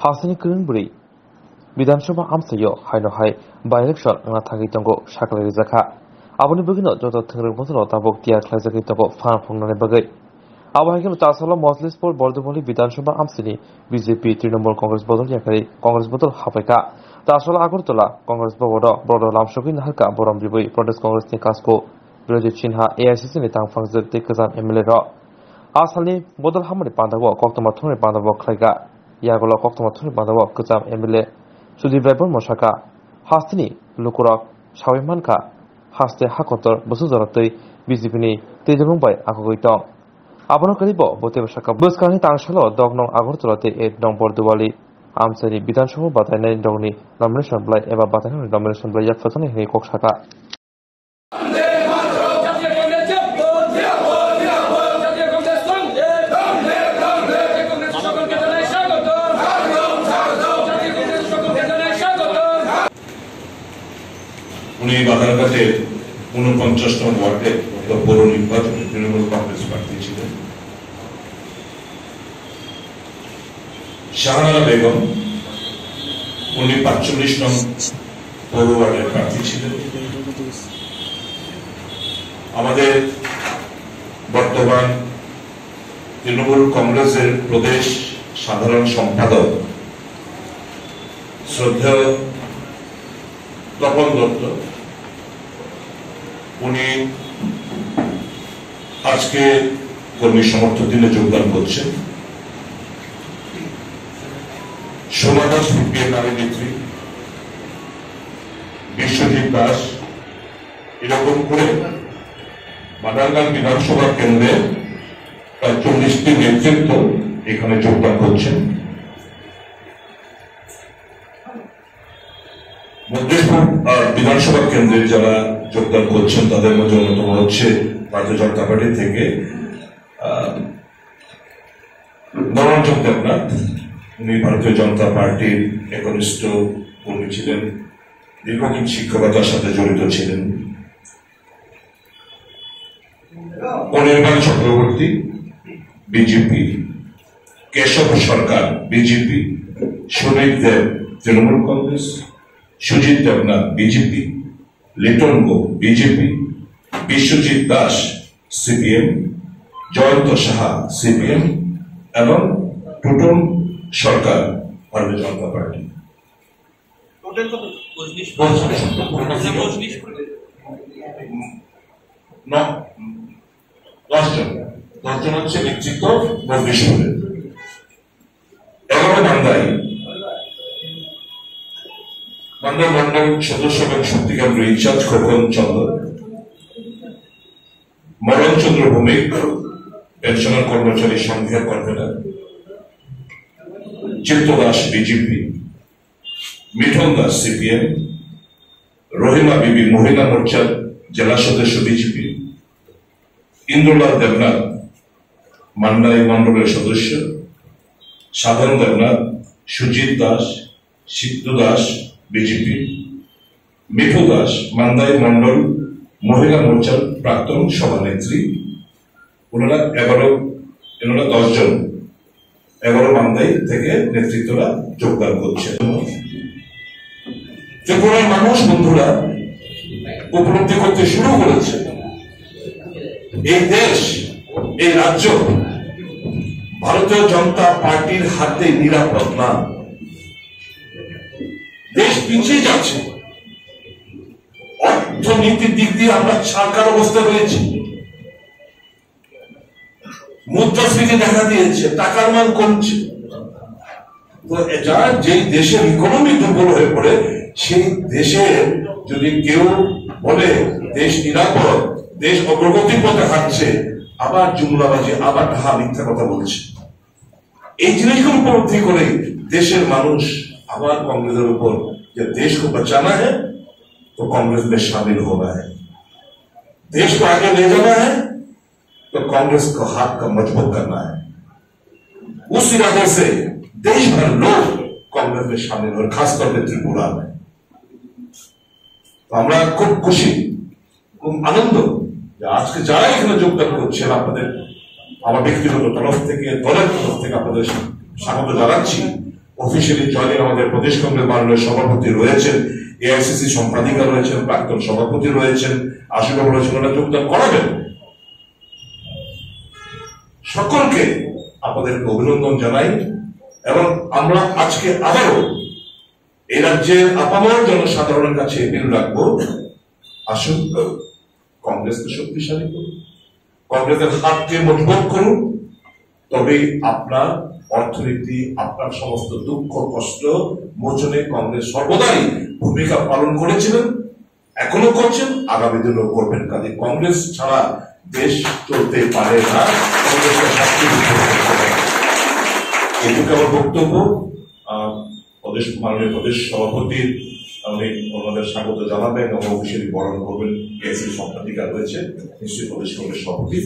Hasini करिंबुरी Vidhan Sabha आमसायो हाइनहाय by election अंगा थागै तंगो साकलाय रिजाखा आबनि बगिनो जत थंग्रों बसनो ताबक तिया ख्लायजाखै तंगो फान फंनानै बगै आबहायखौ तासला मजलिसपुर बर्दुमली विधानसभा आमसिनी बीजेपी तृणमूल कांग्रेस बदल याखै कांग्रेस बदल हाफायका तासला आगरतला कांग्रेस बवड बरद लामसुखै नाहरका बरम बिबै प्रदेश कांग्रेसनि कासको बिरोधी चिन्हा एआईसीसी नि तांफांजो तेकजाम एमएलए र आसालनि बदल हामनि पान्दाव कक्तमा थंनि पान्दाव ख्लायगा यागला कक्तमा थंनि पान्दाव कजाम एमएलए सुदीप रायबन मशाका हास्तिनि लुकुरक साविमानका हास्ते हाकतर बसुजरतै बीजेपी तेजमुंबाय आगगैतं आबनो करिब बते बसाका बसकानि तांसालो दगनं आगरतलाते 8 नং बर्दुवाली आमसानि विधानसभा बादायनाय दंनि नमिनेशन ब्लाइ एबा बादायनाय नमिनेशन ब्लाइ याफासनि हे कक्साका উনি বাধারঘাটে ৪৯ নং ওয়ার্ডে পৌর নির্বাচনে তৃণমূল কংগ্রেস প্রার্থী ছিলেন। শাহনারা বেগম উনি ৪৫ নং পৌর ওয়ার্ডের প্রার্থী ছিলেন। আমাদের বর্তমান তৃণমূল কংগ্রেসের প্রদেশ সাধারণ সম্পাদক শ্রদ্ধেয় তপন দত্ত উনি আজকে কর্মী সমর্থক দিনে যোগদান করছেন। সোমা দাস সিপিএম নারী নেত্রী, বিশ্বজিৎ দাস, এরকম করে বাদারগান বিধানসভা কেন্দ্রে প্রায় ৪০টি নেতৃত্ব এখানে যোগদান করছেন। মধ্যপুর বিধানসভা কেন্দ্রে যারা যোগদান করছেন তাদের মধ্যে অন্যতম হচ্ছে ভারতীয় জনতা পার্টি থেকে নরঞ্জন দেবনাথ। উনি ভারতীয় জনতা পার্টির একনিষ্ঠ কর্মী ছিলেন, দীর্ঘদিন শিক্ষকতার সাথে জড়িত ছিলেন। Anirban Chakraborty BJP, Keshab Sarkar BJP, Sunil Deb Trinamool Congress, Sujit Debnath BJP, Liton গো BJP, Biswajit Das CPM, Jayanta Saha CPM এবং টুটন সরকার ভারতীয় জনতা পার্টি। 10 জন হচ্ছে নেতৃত্ব মধ্যপুরের। 11 বান্দাই বান্দা মন্ডল সদস্য এবং শক্তি কেন্দ্র ইনচার্জ খোকন চন্দ্র, মরণ চন্দ্র ভৌমিক পেনশনার কর্মচারী সংঘের কনভেনার, চিত্ত দাস বিজেপি, মিঠন দাস সিপিএম, রহিমা বিবি মহিলা মোর্চার জেলা সদস্য বিজেপি, ইন্দ্রলাল দেবনাথ মান্ডাই মন্ডলের সদস্য, সাধন দেবনাথ, সুজিত দাস, সিদ্ধু দাস বিজেপি, মিঠু দাস মান্দাই মন্ডল মহিলা মোর্চার প্রাক্তন সভানেত্রী। ওনারা 10 জন 11 মান্দাই থেকে নেতৃত্বরা যোগদান করছে। ত্রিপুরার মানুষ বন্ধুরা উপলব্ধি করতে শুরু করেছে এই দেশ, এই রাজ্য ভারতীয় জনতা পার্টির হাতে নিরাপদ না। দেশ পিছিয়ে যাচ্ছে, অর্থনীতির দিক দিয়ে আমরা ছাড়কার অবস্থা রয়েছে, মুদ্রাস্ফীতি দেখা দিয়েছে, টাকার মান কমছে। তো এটা যেই দেশের ইকোনমি দুর্বল হয়ে পড়ে, সেই দেশের যদি কেউ বলে দেশ নিরাপদ, দেশ অগ্রগতির পথে হাঁটছে, আবার জুমলাবাজি, আবার ঢাহা মিথ্যা কথা বলছে। এই জিনিসগুলো উপলব্ধি করে দেশের মানুষ আবার कांग्रेस ऊपर जब देश को बचाना है तो कांग्रेस में शामिल होना है, देश को आगे ले जाना है तो कांग्रेस को हाथ का मजबूत करना है। उस इरादे से देश भर लोग कांग्रेस में शामिल हो, खासतौर पर त्रिपुरा में। तो আমরা খুব খুশি, খুব আনন্দ যে আজকে যারা এখানে যোগদান করছেন আপনাদের আমার ব্যক্তিগত তরফ থেকে, দলের তরফ থেকে আপনাদের স্বাগত জানাচ্ছি। অফিসিয়ালি জয়েনিং আমাদের প্রদেশ কংগ্রেস মাননীয় সভাপতি রয়েছেন, এআইসিসি সম্পাদিকা রয়েছেন, প্রাক্তন সভাপতি রয়েছেন, আশীর্বাদ রয়েছেন, ওরা যোগদান করাবেন। সকলকে আপনাদেরকে অভিনন্দন জানাই এবং আমরা আজকে আবারও এই রাজ্যের আপামর জনসাধারণের কাছে এপিল রাখবো, আসুন কংগ্রেসকে শক্তিশালী করুন, কংগ্রেসের হাতকে মজবুত করুন, তবেই আপনার অর্থনীতি, আপনার সমস্ত দুঃখ কষ্ট মোচনে কংগ্রেস সর্বদাই ভূমিকা পালন করেছিলেন, এখনো করছেন, আগামী দিনেও করবেন। কাজে কংগ্রেস ছাড়া দেশ চলতে পারে না, কংগ্রেসকে শক্তি দিতে হবে। এটুকু আমার বক্তব্য। মাননীয় প্রদেশ সভাপতির উনি ওনাদের স্বাগত জানাবেন এবং অফিসিয়ালি বরণ করবেন। এআইসিসি সম্পাদিকা রয়েছে, নিশ্চয়ই প্রদেশ কংগ্রেস সভাপতি।